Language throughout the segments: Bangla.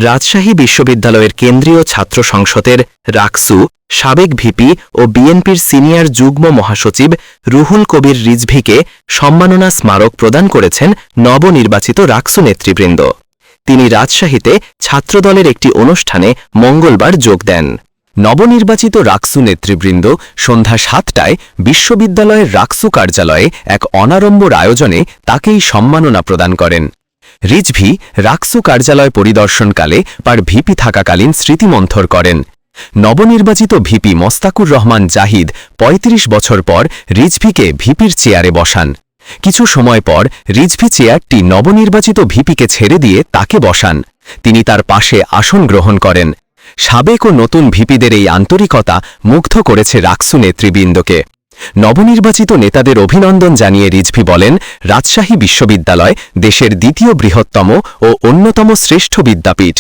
রাজশাহী বিশ্ববিদ্যালয়ের কেন্দ্রীয় ছাত্র সংসদের রাকসু সাবেক ভিপি ও বিএনপির সিনিয়র যুগ্ম মহাসচিব রুহুল কবির রিজভীকে সম্মাননা স্মারক প্রদান করেছেন নবনির্বাচিত রাকসু নেতৃবৃন্দ। তিনি রাজশাহীতে ছাত্রদলের একটি অনুষ্ঠানে মঙ্গলবার যোগ দেন। নবনির্বাচিত রাকসু নেতৃবৃন্দ সন্ধ্যা ৭টায় বিশ্ববিদ্যালয়ের রাকসু কার্যালয়ে এক অনাড়ম্বর আয়োজনে তাকেই সম্মাননা প্রদান করেন। রিজভী রাকসু কার্যালয় পরিদর্শনকালে তার ভিপি থাকাকালীন স্মৃতিমন্থর করেন। নবনির্বাচিত ভিপি মোস্তাকুর রহমান জাহিদ ৩৫ বছর পর রিজভীকে ভিপির চেয়ারে বসান। কিছু সময় পর রিজভী চেয়ারটি নবনির্বাচিত ভিপিকে ছেড়ে দিয়ে তাকে বসান। তিনি তার পাশে আসন গ্রহণ করেন। সাবেক ও নতুন ভিপিদের এই আন্তরিকতা মুগ্ধ করেছে রাকসু নেতৃবৃন্দকে। নবনির্বাচিত নেতাদের অভিনন্দন জানিয়ে রিজভী বলেন, রাজশাহী বিশ্ববিদ্যালয় দেশের দ্বিতীয় বৃহত্তম ও অন্যতম শ্রেষ্ঠ বিদ্যাপীঠ।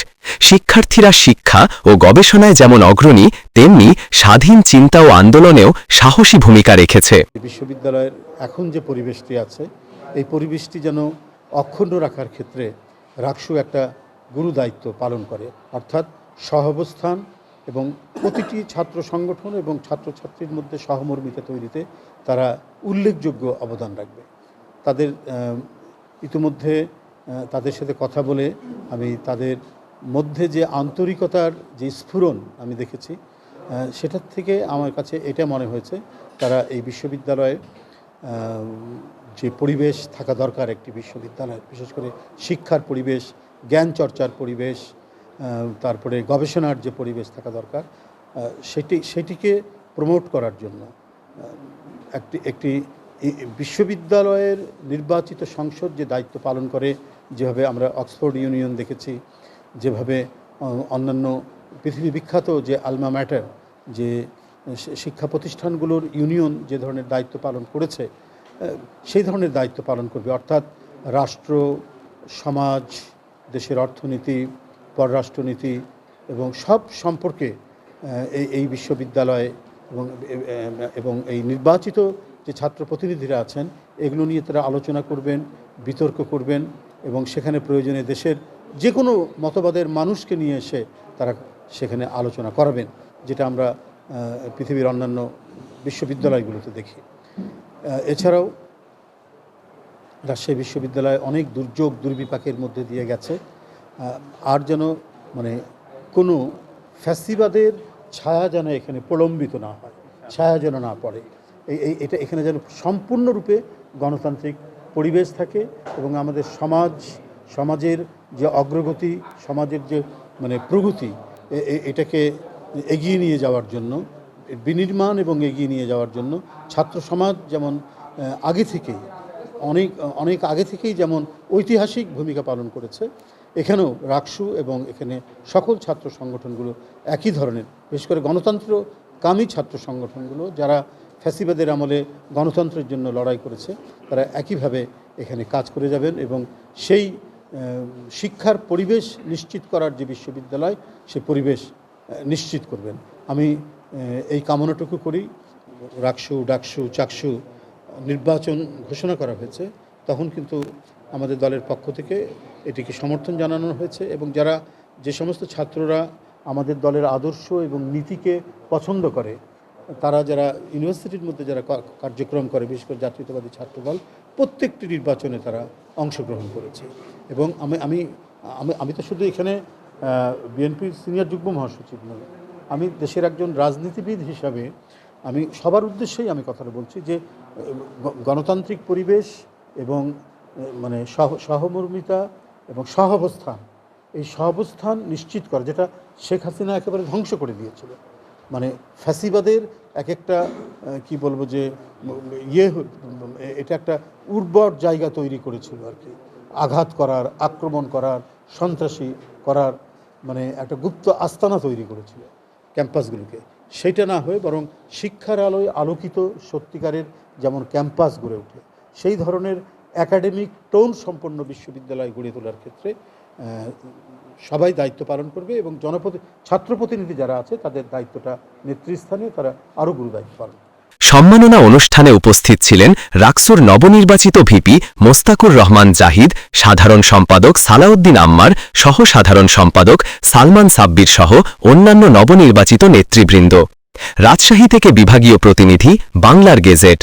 শিক্ষার্থীরা শিক্ষা ও গবেষণায় যেমন অগ্রণী, তেমনি স্বাধীন চিন্তা ও আন্দোলনেও সাহসী ভূমিকা রেখেছে। বিশ্ববিদ্যালয়ের এখন যে পরিবেশটি আছে, এই পরিবেশটি যেন অক্ষুণ্ণ রাখার ক্ষেত্রে রাকসু একটা গুরু দায়িত্ব পালন করে, অর্থাৎ সহাবস্থান এবং প্রতিটি ছাত্র সংগঠন এবং ছাত্রছাত্রীর মধ্যে সহমর্মিতা তৈরিতে তারা উল্লেখযোগ্য অবদান রাখবে। তাদের ইতিমধ্যে তাদের সাথে কথা বলে আমি তাদের মধ্যে যে আন্তরিকতার যে স্ফুরণ আমি দেখেছি, সেটার থেকে আমার কাছে এটা মনে হয়েছে তারা এই বিশ্ববিদ্যালয়ে যে পরিবেশ থাকা দরকার একটি বিশ্ববিদ্যালয়, বিশেষ করে শিক্ষার পরিবেশ, জ্ঞান চর্চার পরিবেশ, তারপরে গবেষণার যে পরিবেশ থাকা দরকার, সেটিকে প্রমোট করার জন্য একটি বিশ্ববিদ্যালয়ের নির্বাচিত সংসদ যে দায়িত্ব পালন করে, যেভাবে আমরা অক্সফোর্ড ইউনিয়ন দেখেছি, যেভাবে অন্যান্য পৃথিবী বিখ্যাত যে আলমা ম্যাটার, যে শিক্ষা প্রতিষ্ঠানগুলোর ইউনিয়ন যে ধরনের দায়িত্ব পালন করেছে, সেই ধরনের দায়িত্ব পালন করবে। অর্থাৎ রাষ্ট্র, সমাজ, দেশের অর্থনীতি, পররাষ্ট্রনীতি এবং সব সম্পর্কে এই বিশ্ববিদ্যালয় এবং এই নির্বাচিত যে ছাত্র প্রতিনিধিরা আছেন, এগুলো নিয়ে তারা আলোচনা করবেন, বিতর্ক করবেন এবং সেখানে প্রয়োজনে দেশের যে কোনো মতবাদের মানুষকে নিয়ে এসে তারা সেখানে আলোচনা করাবেন, যেটা আমরা পৃথিবীর অন্যান্য বিশ্ববিদ্যালয়গুলোতে দেখি। এছাড়াও রাজশাহী বিশ্ববিদ্যালয় অনেক দুর্যোগ দুর্বিপাকের মধ্যে দিয়ে গেছে, আর যেন কোনো ফ্যাসিবাদের ছায়া যেন এখানে প্রলম্বিত না হয়, ছায়া যেন না পড়ে, এটা এখানে যেন সম্পূর্ণরূপে গণতান্ত্রিক পরিবেশ থাকে এবং আমাদের সমাজের যে অগ্রগতি, সমাজের যে প্রগতি, এটাকে এগিয়ে নিয়ে যাওয়ার জন্য, বিনির্মাণ এবং এগিয়ে নিয়ে যাওয়ার জন্য ছাত্র সমাজ যেমন আগে থেকেই অনেক আগে থেকেই যেমন ঐতিহাসিক ভূমিকা পালন করেছে, এখানেও রাকসু এবং এখানে সকল ছাত্র সংগঠনগুলো একই ধরনের, বিশেষ করে গণতন্ত্রকামী ছাত্র সংগঠনগুলো যারা ফ্যাসিবাদের আমলে গণতন্ত্রের জন্য লড়াই করেছে, তারা একইভাবে এখানে কাজ করে যাবেন এবং সেই শিক্ষার পরিবেশ নিশ্চিত করার যে বিশ্ববিদ্যালয়, সে পরিবেশ নিশ্চিত করবেন। আমি এই কামনাটুকু করি। রাকসু, ডাকসু, চাকসু নির্বাচন ঘোষণা করা হয়েছে, তখন কিন্তু আমাদের দলের পক্ষ থেকে এটিকে সমর্থন জানানো হয়েছে এবং যে সমস্ত ছাত্ররা আমাদের দলের আদর্শ এবং নীতিকে পছন্দ করে, তারা যারা ইউনিভার্সিটির মধ্যে যারা কার্যক্রম করে, বিশেষ করে জাতীয়তাবাদী ছাত্রদল, প্রত্যেকটি নির্বাচনে তারা অংশগ্রহণ করেছে। এবং আমি তো শুধু এখানে বিএনপির সিনিয়র যুগ্ম মহাসচিব নই, আমি দেশের একজন রাজনীতিবিদ হিসাবে আমি সবার উদ্দেশ্যেই আমি কথাটা বলছি যে গণতান্ত্রিক পরিবেশ এবং সহমর্মিতা এবং সহাবস্থান, এই সহাবস্থান নিশ্চিত করা, যেটা শেখ হাসিনা একেবারে ধ্বংস করে দিয়েছিল। ফ্যাসিবাদের একটা কি বলবো যে এটা একটা উর্বর জায়গা তৈরি করেছিল আর কি, আঘাত করার, আক্রমণ করার, সন্ত্রাসী করার একটা গুপ্ত আস্তানা তৈরি করেছিল ক্যাম্পাসগুলোকে। সেইটা না হয়ে বরং শিক্ষার আলোয় আলোকিত সত্যিকারের যেমন ক্যাম্পাস গড়ে ওঠে, সেই ধরনের একাডেমিক টোন সম্পন্ন বিশ্ববিদ্যালয় গড়ে তোলার ক্ষেত্রে সবাই দায়িত্ব পালন করবে এবং ছাত্র প্রতিনিধি যারা আছে তাদের দায়িত্বটা নেতৃস্থানে তারা আরও গুরু দায়িত্ব পালন করবে। সম্মাননা অনুষ্ঠানে উপস্থিত ছিলেন রাকসুর নবনির্বাচিত ভিপি মোস্তাকুর রহমান জাহিদ, সাধারণ সম্পাদক সালাউদ্দিন আম্মার, সহ সাধারণ সম্পাদক সালমান সাব্বির সহ অন্যান্য নবনির্বাচিত নেতৃবৃন্দ। রাজশাহী থেকে বিভাগীয় প্রতিনিধি, বাংলার গেজেট।